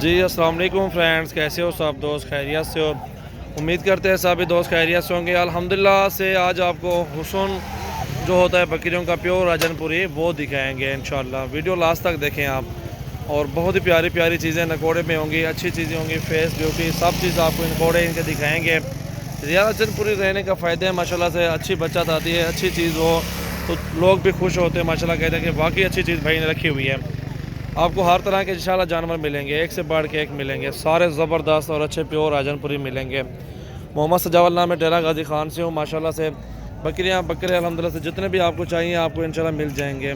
जी अस्सलाम वालेकुम फ्रेंड्स, कैसे हो सब दोस्त? खैरियत से हो? उम्मीद करते हैं सभी दोस्त खैरियत से होंगे। अल्हम्दुलिल्लाह से आज आपको हुस्न जो होता है बकरियों का प्योर राजनपुरी वो दिखाएंगे इंशाल्लाह। वीडियो लास्ट तक देखें आप। और बहुत ही प्यारी प्यारी चीज़ें नकोड़े में होंगी, अच्छी चीज़ें होंगी, फेस ब्यूटी सब चीज़ आपको नकोड़े इनके दिखाएँगे। राजनपुरी रहने का फ़ायदे हैं माशाल्लाह से, अच्छी बचत आती है, अच्छी चीज़ हो तो लोग भी खुश होते हैं माशाल्लाह, कहते हैं कि वाकई अच्छी चीज़ भाई ने रखी हुई है। आपको हर तरह के इंशाल्लाह जानवर मिलेंगे, एक से बढ़ के एक मिलेंगे, सारे ज़बरदस्त और अच्छे प्योर राजनपुरी मिलेंगे। मोहम्मद सजावल नाम है, डेरा गाजी खान से हूँ माशाल्लाह से। बकरियाँ बकरे अल्हम्दुलिल्लाह से जितने भी आपको चाहिए आपको इंशाल्लाह मिल जाएंगे।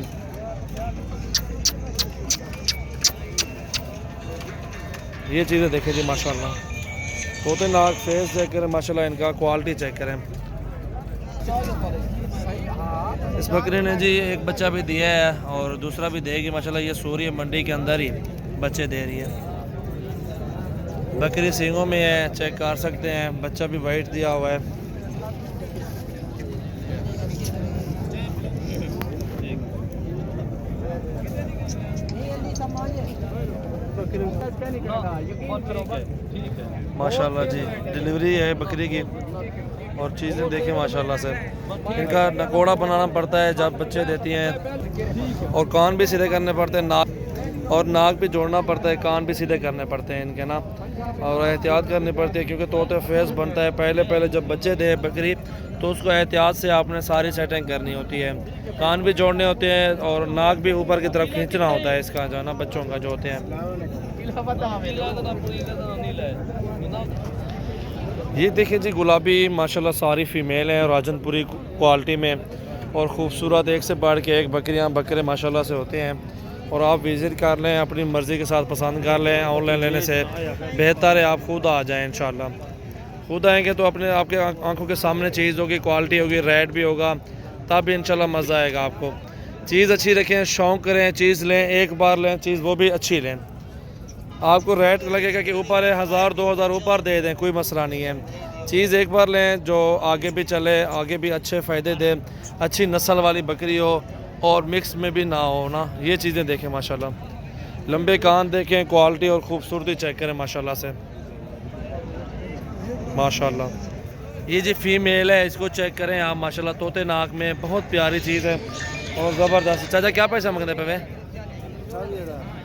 ये चीज़ें देखें जी माशाल्लाह, तोते नाक फेस चेक करें माशाल्लाह, इनका क्वालिटी चेक करें। इस बकरी ने जी एक बच्चा भी दिया है और दूसरा भी देगी माशाल्लाह। ये सो रही है मंडी के अंदर ही बच्चे दे रही है। बकरी सींगों में है, चेक कर सकते हैं, बच्चा भी वाइट दिया हुआ है। माशाल्लाह जी डिलीवरी है बकरी की और चीज़ें देखें माशाल्लाह से। इनका नकोड़ा बनाना पड़ता है जब बच्चे देती हैं, और कान भी सीधे करने पड़ते हैं, नाक भी जोड़ना पड़ता है, कान भी सीधे करने पड़ते हैं इनके ना, और एहतियात करनी पड़ती है क्योंकि तोते फेस बनता है। पहले जब बच्चे दे बकरी तो उसको एहतियात से आपने सारी सेटिंग करनी होती है, कान भी जोड़ने होते हैं और नाक भी ऊपर की तरफ खींचना होता है इसका जो है ना, बच्चों का जो होते हैं। ये देखिए जी गुलाबी माशाल्लाह सारी फ़ीमेल हैं राजनपुरी क्वालिटी में, और ख़ूबसूरत एक से बढ़ के एक बकरियां बकरे माशाल्लाह से होते हैं। और आप विज़िट कर लें, अपनी मर्ज़ी के साथ पसंद कर लें, ऑनलाइन लेने से बेहतर है आप खुद आ जाएं इंशाल्लाह। खुद आएंगे तो अपने आपके आंखों के सामने चीज़ होगी, क्वालिटी होगी, रेट भी होगा, तब भी इंशाल्लाह मज़ा आएगा आपको। चीज़ अच्छी रखें, शौक़ करें, चीज़ लें, एक बार लें चीज़ वो भी अच्छी लें। आपको रेट लगेगा कि ऊपर है 1000-2000 ऊपर दे दें, कोई मसला नहीं है। चीज़ एक बार लें जो आगे भी चले, आगे भी अच्छे फ़ायदे दे, अच्छी नस्ल वाली बकरी हो और मिक्स में भी ना हो ना। ये चीज़ें देखें माशाल्लाह, लंबे कान देखें, क्वालिटी और ख़ूबसूरती चेक करें माशाल्लाह से। माशाल्लाह ये जी फ़ीमेल है, इसको चेक करें आप माशाल्लाह, तोते नाक में, बहुत प्यारी चीज़ है और ज़बरदस्त। चाचा क्या पैसा मांगते पे वे?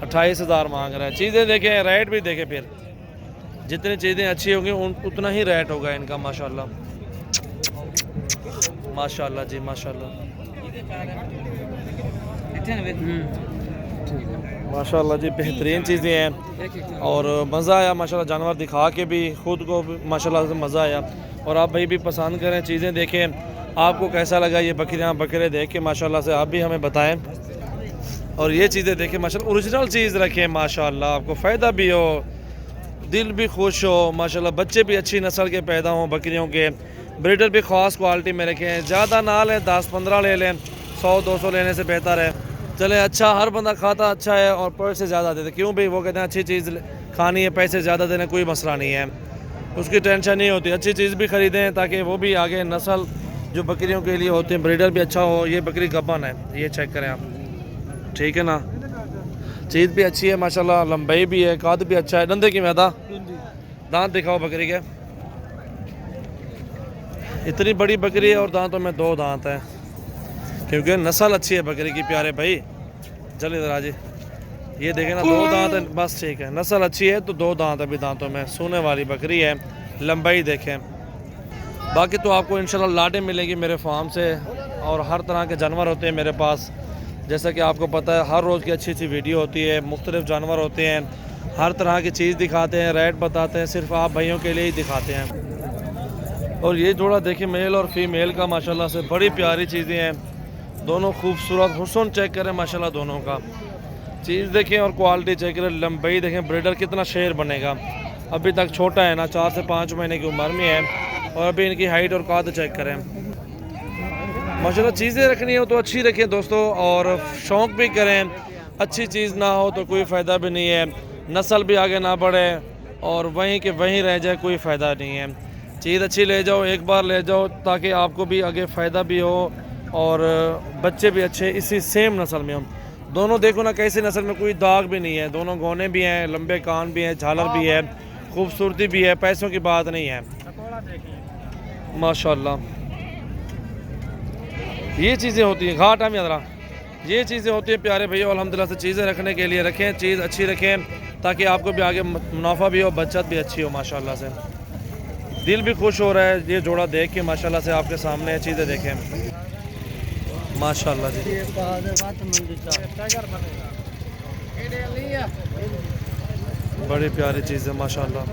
28,000 मांग रहा है। चीज़ें देखें, रेट भी देखें, फिर जितनी चीज़ें अच्छी होंगी उतना ही रेट होगा इनका माशाल्लाह। माशाल्लाह जी माशाल्लाह, माशाल्लाह जी बेहतरीन चीज़ें हैं और मज़ा आया माशाल्लाह। जानवर दिखा के भी ख़ुद को भी माशाल्लाह से मज़ा आया। और आप भाई भी पसंद करें, चीज़ें देखें, आपको कैसा लगा ये बकरियाँ बकरे देख के माशाल्लाह से, आप भी हमें बताएं। और ये चीज़ें देखें माशाल्लाह, ओरिजिनल चीज़ रखें माशाल्लाह, आपको फ़ायदा भी हो, दिल भी खुश हो माशाल्लाह, बच्चे भी अच्छी नस्ल के पैदा हों बकरियों के, ब्रीडर भी ख़ास क्वालिटी में रखें। ज़्यादा ना लें, 10-15 ले लें, 100-200 लेने से बेहतर है। चले अच्छा, हर बंदा खाता अच्छा है और पैसे ज़्यादा देते, क्यों भाई? वो कहते हैं अच्छी चीज़ खानी है, पैसे ज़्यादा देने, कोई मसला नहीं है, उसकी टेंशन नहीं होती। अच्छी चीज़ भी ख़रीदें ताकि वो भी आगे नस्ल जो बकरियों के लिए होते हैं, ब्रीडर भी अच्छा हो। ये बकरी गब्बन है, ये चेक करें आप, ठीक है ना। चीज़ भी अच्छी है माशाल्लाह, लंबाई भी है, कद भी अच्छा है। दंदे की मैदा दांत दिखाओ बकरी के, इतनी बड़ी बकरी है और दांतों में 2 दांत हैं, क्योंकि नस्ल अच्छी है बकरी की प्यारे भाई। चल इधर आज, ये देखें ना, 2 दांत है बस, ठीक है, नस्ल अच्छी है तो 2 दांत अभी दांतों में, सोने वाली बकरी है। लंबाई देखें, बाकी तो आपको इंशाल्लाह लाडें मिलेगी मेरे फार्म से, और हर तरह के जानवर होते हैं मेरे पास। जैसा कि आपको पता है हर रोज़ की अच्छी अच्छी वीडियो होती है, मुख्तलिफ जानवर होते हैं, हर तरह की चीज़ दिखाते हैं, रेट बताते हैं, सिर्फ आप भाइयों के लिए ही दिखाते हैं। और ये जोड़ा देखिए मेल और फीमेल का माशाल्लाह से, बड़ी प्यारी चीज़ें हैं, दोनों खूबसूरत। हुस्न चेक करें माशाल्लाह दोनों का, चीज़ देखें और क्वालिटी चेक करें, लंबाई देखें, ब्रीडर कितना शेर बनेगा। अभी तक छोटा है ना, 4 से 5 महीने की उम्र में है, और अभी इनकी हाइट और कद चेक करें माशाल्लाह। चीज़ें रखनी हो तो अच्छी रखें दोस्तों, और शौक़ भी करें। अच्छी चीज़ ना हो तो कोई फ़ायदा भी नहीं है, नस्ल भी आगे ना बढ़े और वहीं के वहीं रह जाए, कोई फ़ायदा नहीं है। चीज़ अच्छी ले जाओ, एक बार ले जाओ, ताकि आपको भी आगे फ़ायदा भी हो और बच्चे भी अच्छे इसी सेम नस्ल में हों। दोनों देखो ना कैसी नस्ल में कोई दाग भी नहीं है, दोनों गौने भी हैं, लंबे कान भी हैं, झालर भी है, खूबसूरती भी है, पैसों की बात नहीं है माशाल्लाह। ये चीज़ें होती हैं घाट हम यादरा, ये चीज़ें होती हैं प्यारे भैया अल्हम्दुलिल्लाह से। चीज़ें रखने के लिए रखें, चीज़ अच्छी रखें ताकि आपको भी आगे मुनाफा भी हो, बचत भी अच्छी हो माशाल्लाह से। दिल भी खुश हो रहा है ये जोड़ा देख के माशाल्लाह से। आपके सामने चीज़ें देखें माशाल्लाह जी, बड़ी प्यारी चीज़ है माशाल्लाह।